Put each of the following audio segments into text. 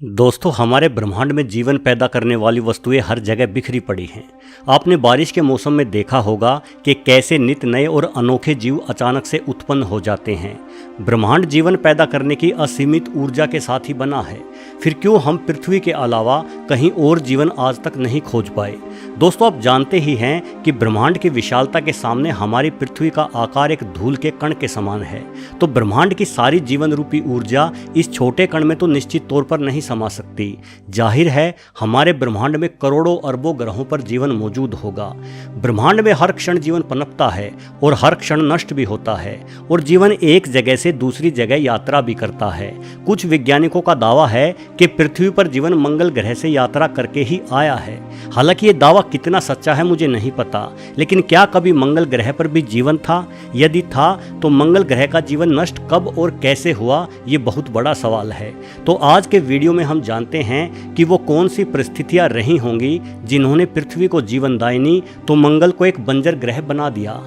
दोस्तों, हमारे ब्रह्मांड में जीवन पैदा करने वाली वस्तुएं हर जगह बिखरी पड़ी हैं। आपने बारिश के मौसम में देखा होगा कि कैसे नित नए और अनोखे जीव अचानक से उत्पन्न हो जाते हैं। ब्रह्मांड जीवन पैदा करने की असीमित ऊर्जा के साथ ही बना है। फिर क्यों हम पृथ्वी के अलावा कहीं और जीवन आज तक नहीं खोज पाए? दोस्तों, आप जानते ही हैं कि ब्रह्मांड की विशालता के सामने हमारी पृथ्वी का आकार एक धूल के कण के समान है। तो ब्रह्मांड की सारी जीवन रूपी ऊर्जा इस छोटे कण में तो निश्चित तौर पर नहीं समा सकती। जाहिर है, हमारे ब्रह्मांड में करोड़ों अरबों ग्रहों पर जीवन मौजूद होगा। ब्रह्मांड में हर क्षण जीवन पनपता है और हर क्षण नष्ट भी होता है, और जीवन एक जगह से दूसरी जगह यात्रा भी करता है। कुछ वैज्ञानिकों का दावा है कि पृथ्वी पर जीवन मंगल ग्रह से यात्रा करके ही आया है। हालांकि ये दावा कितना सच्चा है मुझे नहीं पता, लेकिन क्या कभी मंगल ग्रह पर भी जीवन था? यदि था तो मंगल ग्रह का जीवन नष्ट कब और कैसे हुआ, ये बहुत बड़ा सवाल है। तो आज के वीडियो में हम जानते हैं कि वो कौन सी परिस्थितियां रही होंगी जिन्होंने पृथ्वी को जीवनदायिनी तो मंगल को एक बंजर ग्रह बना दिया।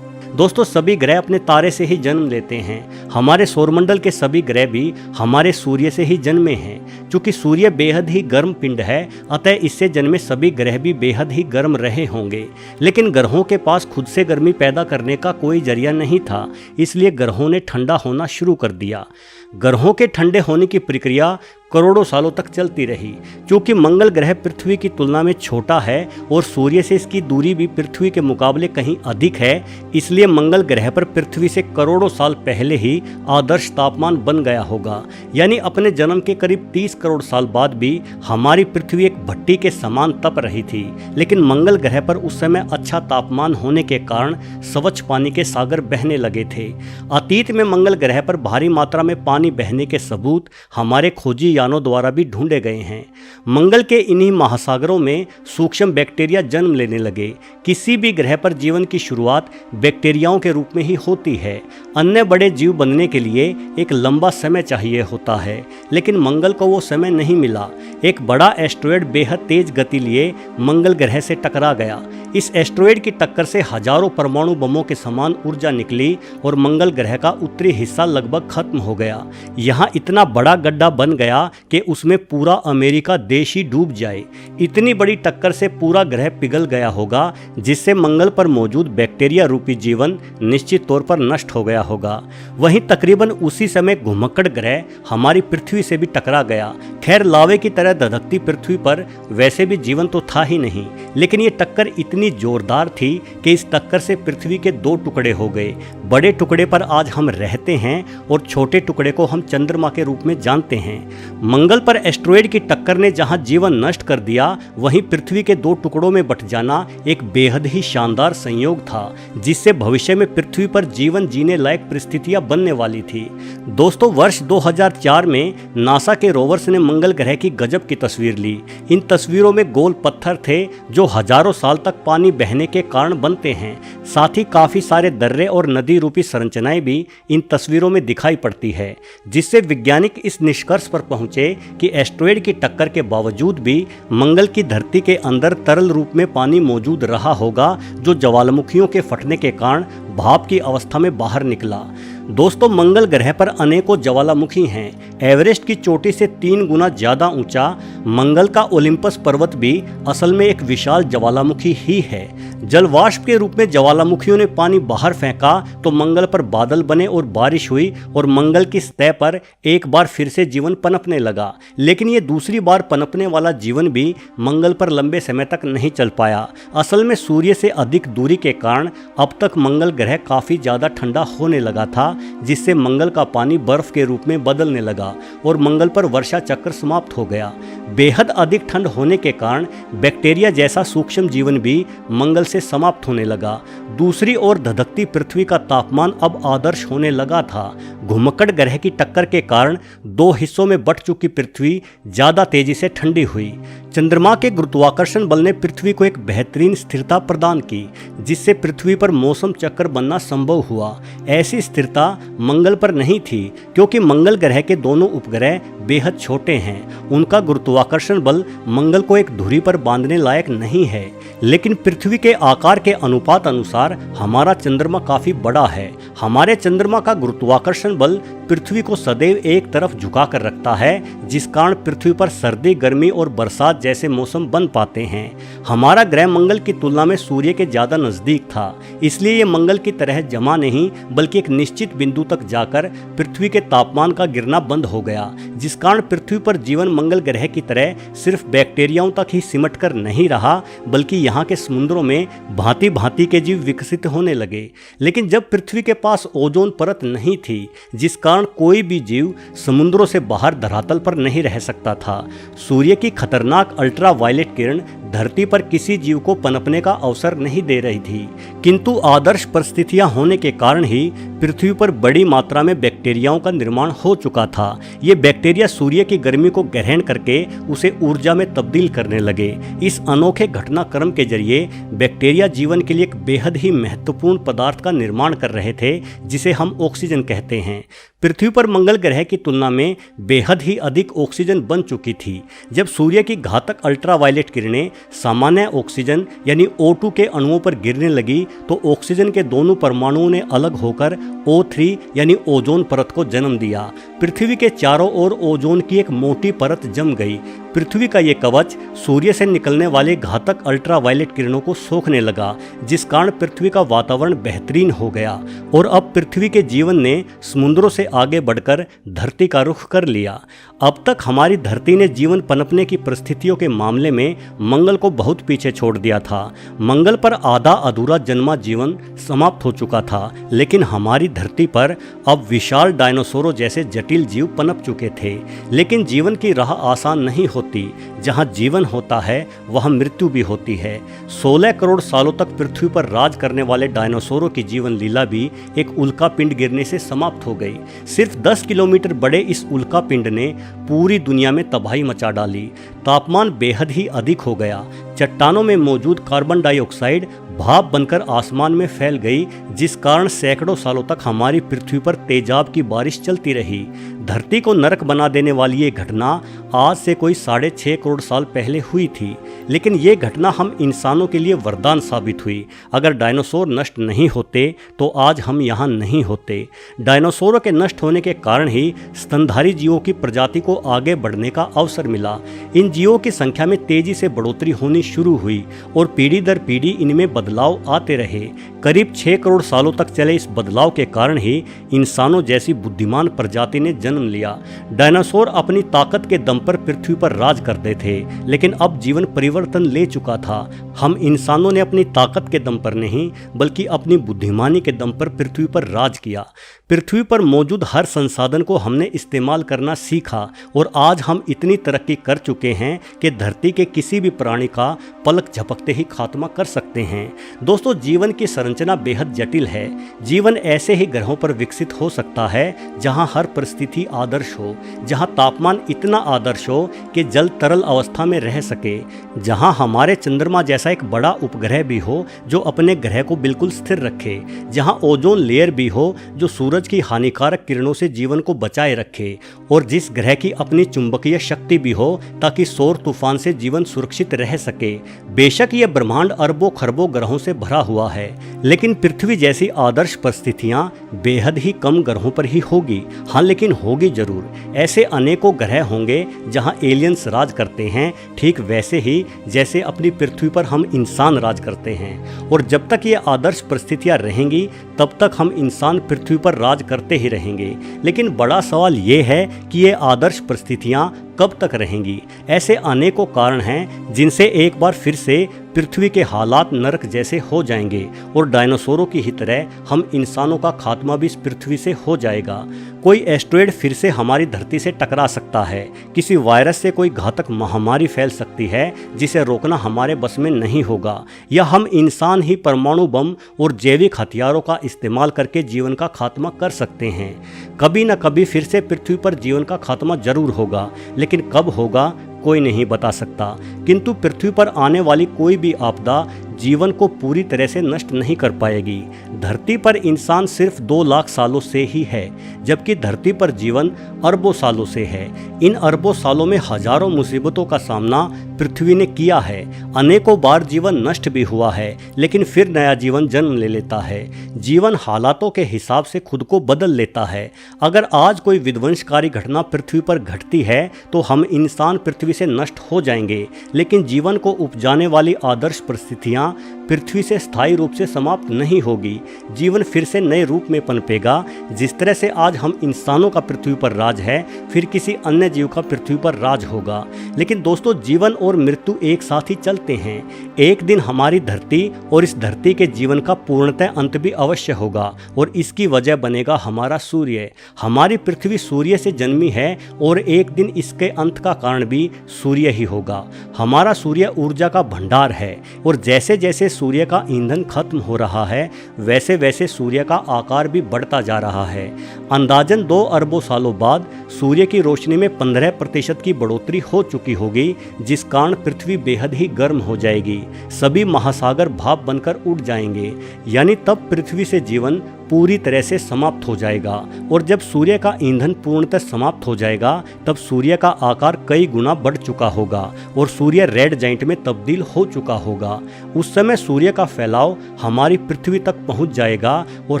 दोस्तों, सभी ग्रह अपने तारे से ही जन्म लेते हैं। हमारे सौरमंडल के सभी ग्रह भी हमारे सूर्य से ही जन्मे हैं। चूंकि सूर्य बेहद ही गर्म पिंड है, अतः इससे जन्मे सभी ग्रह भी बेहद ही गर्म रहे होंगे। लेकिन ग्रहों के पास खुद से गर्मी पैदा करने का कोई जरिया नहीं था, इसलिए ग्रहों ने ठंडा होना शुरू कर दिया। ग्रहों के ठंडे होने की प्रक्रिया करोड़ों सालों तक चलती रही। क्योंकि मंगल ग्रह पृथ्वी की तुलना में छोटा है और सूर्य से इसकी दूरी भी पृथ्वी के मुकाबले कहीं अधिक है, इसलिए मंगल ग्रह पर पृथ्वी से करोड़ों साल पहले ही आदर्श तापमान बन गया होगा। यानी अपने जन्म के करीब 30 करोड़ साल बाद भी हमारी पृथ्वी एक भट्टी के समान तप रही थी। लेकिन मंगल ग्रह पर उस समय अच्छा तापमान होने के कारण स्वच्छ पानी के सागर बहने लगे थे। अतीत में मंगल ग्रह पर भारी मात्रा में पानी बहने के सबूत हमारे खोजी यानों द्वारा भी ढूंढे गए हैं। मंगल के इन्हीं महासागरों में सूक्ष्म बैक्टीरिया जन्म लेने लगे। किसी भी ग्रह पर जीवन की शुरुआत बैक्टीरियाओं के रूप में ही होती है। अन्य बड़े जीव बनने के लिए एक लंबा समय चाहिए होता है, लेकिन मंगल को वो समय नहीं मिला। एक बड़ा एस्टेरॉयड बेहद तेज गति लिए मंगल ग्रह से टकरा गया। इस एस्टेरॉयड की टक्कर से हजारों परमाणु बमों के समान ऊर्जा निकली और मंगल ग्रह का उत्तरी हिस्सा लगभग खत्म हो गया। यहाँ इतना बड़ा गड्ढा बन गया कि उसमें पूरा अमेरिका देश ही डूब जाए। इतनी बड़ी टक्कर से पूरा ग्रह पिघल गया होगा, जिससे मंगल पर मौजूद बैक्टीरिया रूपी जीवन निश्चित तौर पर नष्ट हो गया होगा। वहीं तकरीबन उसी समय घुमक्कड़ ग्रह हमारी पृथ्वी से भी टकरा गया। खैर, लावे की तरह धधकती पृथ्वी पर वैसे भी जीवन तो था ही नहीं, लेकिन ये टक्कर इतनी जोरदार थी कि इस टक्कर से पृथ्वी के 2 टुकड़े हो गए। बड़े टुकड़े पर आज हम रहते हैं और छोटे टुकड़े को हम चंद्रमा के रूप में जानते हैं। मंगल पर एस्टेरॉयड की टक्कर ने जहां जीवन नष्ट कर दिया, वहीं पृथ्वी के 2 टुकड़ों में बंट जाना एक बेहद ही शानदार संयोग था, जिससे भविष्य में पृथ्वी पर जीवन जीने लायक परिस्थितियां बनने वाली थी। दोस्तों, वर्ष 2004 में नासा के रोवर्स ने मंगल ग्रह की गजब की तस्वीर ली। इन तस्वीरों में गोल पत्थर थे जो हजारों साल तक पानी बहने के कारण बनते हैं। साथ ही काफी सारे दर्रे और नदी रूपी संरचनाएं भी इन तस्वीरों में दिखाई पड़ती है, जिससे वैज्ञानिक इस निष्कर्ष पर पहुंचे कि एस्टेरॉयड की टक्कर के बावजूद भी मंगल की धरती के अंदर तरल रूप में पानी मौजूद रहा होगा, जो ज्वालामुखियों के फटने के कारण भाप की अवस्था में बाहर निकला। दोस्तों, मंगल ग्रह पर अनेकों ज्वालामुखी हैं। एवरेस्ट की चोटी से 3 गुना ज्यादा ऊंचा मंगल का ओलिम्पस पर्वत भी असल में एक विशाल ज्वालामुखी ही है। जलवाष्प के रूप में ज्वालामुखियों ने पानी बाहर फेंका तो मंगल पर बादल बने और बारिश हुई, और मंगल की सतह पर एक बार फिर से जीवन पनपने लगा। लेकिन ये दूसरी बार पनपने वाला जीवन भी मंगल पर लंबे समय तक नहीं चल पाया। असल में सूर्य से अधिक दूरी के कारण अब तक मंगल ग्रह काफी ज्यादा ठंडा होने लगा था, जिससे मंगल का पानी बर्फ के रूप में बदलने लगा और मंगल पर वर्षा चक्र समाप्त हो गया। बेहद अधिक ठंड होने के कारण बैक्टीरिया जैसा सूक्ष्म जीवन भी मंगल से समाप्त होने लगा। दूसरी ओर धधकती पृथ्वी का तापमान अब आदर्श होने लगा था। घुमक्कड़ ग्रह की टक्कर के कारण 2 हिस्सों में बंट चुकी पृथ्वी ज्यादा तेजी से ठंडी हुई। चंद्रमा के गुरुत्वाकर्षण बल ने पृथ्वी को एक बेहतरीन स्थिरता प्रदान की, जिससे पृथ्वी पर मौसम चक्र बनना संभव हुआ। ऐसी स्थिरता मंगल पर नहीं थी, क्योंकि मंगल ग्रह के दोनों उपग्रह बेहद छोटे हैं। उनका गुरुत्वाकर्षण बल मंगल को एक धुरी पर बांधने लायक नहीं है। लेकिन पृथ्वी के आकार के अनुपात अनुसार हमारा चंद्रमा काफी बड़ा है। हमारे चंद्रमा का गुरुत्वाकर्षण बल पृथ्वी को सदैव एक तरफ झुका कर रखता है, जिस कारण पृथ्वी पर सर्दी, गर्मी और बरसात जैसे मौसम बन पाते हैं। हमारा ग्रह मंगल की तुलना में सूर्य के ज़्यादा नज़दीक था, इसलिए ये मंगल की तरह जमा नहीं बल्कि एक निश्चित बिंदु तक जाकर पृथ्वी के तापमान का गिरना बंद हो गया, जिस कारण पृथ्वी पर जीवन मंगल ग्रह की तरह सिर्फ बैक्टीरियाओं तक ही सिमट कर नहीं रहा, बल्कि यहाँ के समुद्रों में भांति भांति के जीव विकसित होने लगे। लेकिन जब पृथ्वी के पास ओजोन परत नहीं थी, जिस कारण कोई भी जीव समुद्रों से बाहर धरातल पर नहीं रह सकता था, सूर्य की खतरनाक अल्ट्रावायलेट किरण धरती पर किसी जीव को पनपने का अवसर नहीं दे रही थी। किंतु आदर्श परिस्थितियां होने के कारण ही पृथ्वी पर बड़ी मात्रा में बैक्टीरियाओं का निर्माण हो चुका था। ये बैक्टीरिया सूर्य की गर्मी को ग्रहण करके उसे ऊर्जा में तब्दील करने लगे। इस अनोखे घटनाक्रम के जरिए बैक्टीरिया जीवन के लिए एक बेहद ही महत्वपूर्ण पदार्थ का निर्माण कर रहे थे, जिसे हम ऑक्सीजन कहते हैं। पृथ्वी पर मंगल ग्रह की तुलना में बेहद ही अधिक ऑक्सीजन बन चुकी थी। जब सूर्य की घातक अल्ट्रावायलेट किरणें सामान्य ऑक्सीजन यानी O2 के अणुओं पर गिरने लगी, तो ऑक्सीजन के दोनों परमाणुओं ने अलग होकर O3 यानी ओजोन परत को जन्म दिया। पृथ्वी के चारों ओर ओजोन की एक मोटी परत जम गई। पृथ्वी का ये कवच सूर्य से निकलने वाले घातक अल्ट्रावायलेट किरणों को सोखने लगा, जिस कारण पृथ्वी का वातावरण बेहतरीन हो गया और अब पृथ्वी के जीवन ने समुद्रों से आगे बढ़कर धरती का रुख कर लिया। अब तक हमारी धरती ने जीवन पनपने की परिस्थितियों के मामले में मंगल को बहुत पीछे छोड़ दिया था। मंगल पर आधा अधूरा जन्मा जीवन समाप्त हो चुका था, लेकिन हमारी धरती पर अब विशाल डायनासोरों जैसे जटिल जीव पनप चुके थे। लेकिन जीवन की राह आसान नहीं होती। जहाँ जीवन होता है वहाँ मृत्यु भी होती है। 16 करोड़ सालों तक पृथ्वी पर राज करने वाले डायनासोरों की जीवन लीला भी एक उल्का पिंड गिरने से समाप्त हो गई। सिर्फ 10 किलोमीटर बड़े इस उल्का पिंड ने पूरी दुनिया में तबाही मचा डाली। तापमान बेहद ही अधिक हो गया। चट्टानों में मौजूद कार्बन डाइऑक्साइड भाप बनकर आसमान में फैल गई, जिस कारण सैकड़ों सालों तक हमारी पृथ्वी पर तेजाब की बारिश चलती रही। धरती को नरक बना देने वाली ये घटना आज से कोई 6.5 करोड़ साल पहले हुई थी, लेकिन ये घटना हम इंसानों के लिए वरदान साबित हुई। अगर डायनासोर नष्ट नहीं होते तो आज हम यहाँ नहीं होते। डायनासोरों के नष्ट होने के कारण ही स्तनधारी जीवों की प्रजाति को आगे बढ़ने का अवसर मिला। इन जीवों की संख्या में तेजी से बढ़ोतरी होनी शुरू हुई और पीढ़ी दर पीढ़ी इनमें बदलाव आते रहे। करीब 6 करोड़ सालों तक चले इस बदलाव के कारण ही इंसानों जैसी बुद्धिमान प्रजाति ने जन्म लिया। डायनासोर अपनी ताकत के दम पर पृथ्वी पर राज करते थे, लेकिन अब जीवन परिवर्तन ले चुका था। हम इंसानों ने अपनी ताकत के दम पर नहीं बल्कि अपनी बुद्धिमानी के दम पर पृथ्वी पर राज किया। पृथ्वी पर मौजूद हर संसाधन को हमने इस्तेमाल करना सीखा और आज हम इतनी तरक्की कर चुके हैं कि धरती के किसी भी प्राणी का पलक झपकते ही खात्मा कर सकते हैं। दोस्तों, जीवन की संरचना बेहद जटिल है। जीवन ऐसे ही ग्रहों पर विकसित हो सकता है जहां हर परिस्थिति आदर्श हो, जहां तापमान इतना आदर्श हो कि जल तरल अवस्था में रह सके, जहां हमारे चंद्रमा जैसा एक बड़ा उपग्रह भी हो जो अपने ग्रह को बिल्कुल स्थिर रखे, जहां ओजोन लेयर भी हो जो सूरज की हानिकारक किरणों से जीवन को बचाए रखे, और जिस ग्रह की अपनी चुंबकीय शक्ति भी हो ताकि सौर तूफान से जीवन सुरक्षित रह सके। बेशक यह ब्रह्मांड अरबों खरबों ग्रहों से भरा हुआ है, लेकिन पृथ्वी जैसी आदर्श परिस्थितियां बेहद ही कम ग्रहों पर ही होगी। हाँ, लेकिन होगी जरूर। ऐसे अनेकों ग्रह होंगे जहां एलियंस राज करते हैं, ठीक वैसे ही जैसे अपनी पृथ्वी पर हम इंसान राज करते हैं। और जब तक ये आदर्श परिस्थितियां रहेंगी तब तक हम इंसान पृथ्वी पर राज करते ही रहेंगे। लेकिन बड़ा सवाल ये है कि ये आदर्श परिस्थितियां कब तक रहेंगी। ऐसे अनेकों कारण हैं जिनसे एक बार फिर से पृथ्वी के हालात नरक जैसे हो जाएंगे और डायनासोरों की ही तरह हम इंसानों का खात्मा भी इस पृथ्वी से हो जाएगा। कोई एस्ट्रॉयड फिर से हमारी धरती से टकरा सकता है, किसी वायरस से कोई घातक महामारी फैल सकती है जिसे रोकना हमारे बस में नहीं होगा, या हम इंसान ही परमाणु बम और जैविक हथियारों का इस्तेमाल करके जीवन का खात्मा कर सकते हैं। कभी न कभी फिर से पृथ्वी पर जीवन का खात्मा जरूर होगा, लेकिन कब होगा कोई नहीं बता सकता। किंतु पृथ्वी पर आने वाली कोई भी आपदा जीवन को पूरी तरह से नष्ट नहीं कर पाएगी। धरती पर इंसान सिर्फ 2 लाख सालों से ही है, जबकि धरती पर जीवन अरबों सालों से है। इन अरबों सालों में हजारों मुसीबतों का सामना पृथ्वी ने किया है। अनेकों बार जीवन नष्ट भी हुआ है, लेकिन फिर नया जीवन जन्म ले लेता है। जीवन हालातों के हिसाब से खुद को बदल लेता है। अगर आज कोई विध्वंसकारी घटना पृथ्वी पर घटती है तो हम इंसान पृथ्वी से नष्ट हो जाएंगे, लेकिन जीवन को उपजाने वाली आदर्श परिस्थितियाँ पृथ्वी से स्थायी रूप से समाप्त नहीं होगी। जीवन फिर से नए रूप में पनपेगा। जिस तरह से आज हम इंसानों का पृथ्वी पर राज है, फिर किसी अन्य जीव का पृथ्वी पर राज होगा। लेकिन दोस्तों, जीवन और मृत्यु एक साथ ही चलते हैं। एक दिन हमारी धरती और इस धरती के जीवन का पूर्णतः अंत भी अवश्य होगा, और इसकी वजह बनेगा हमारा सूर्य। हमारी पृथ्वी सूर्य से जन्मी है और एक दिन इसके अंत का कारण भी सूर्य ही होगा। हमारा सूर्य ऊर्जा का भंडार है, और जैसे जैसे सूर्य का ईंधन खत्म हो रहा है, वैसे वैसे सूर्य का आकार भी बढ़ता जा रहा है। अंदाजन 2 अरबों सालों बाद सूर्य की रोशनी में 15% की बढ़ोतरी हो चुकी होगी, जिस कारण पृथ्वी बेहद ही गर्म हो जाएगी। सभी महासागर भाप बनकर उड़ जाएंगे, यानी तब पृथ्वी से जीवन पूरी तरह से समाप्त हो जाएगा। और जब सूर्य का ईंधन पूर्णतः समाप्त हो जाएगा, तब सूर्य का आकार कई गुना बढ़ चुका होगा और सूर्य रेड जाइंट में तब्दील हो चुका होगा। उस समय सूर्य का फैलाव हमारी पृथ्वी तक पहुंच जाएगा और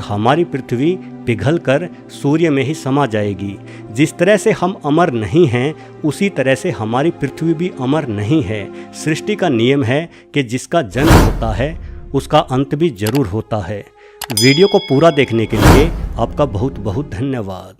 हमारी पृथ्वी पिघलकर सूर्य में ही समा जाएगी। जिस तरह से हम अमर नहीं हैं, उसी तरह से हमारी पृथ्वी भी अमर नहीं है। सृष्टि का नियम है कि जिसका जन्म होता है उसका अंत भी जरूर होता है। वीडियो को पूरा देखने के लिए आपका बहुत बहुत धन्यवाद।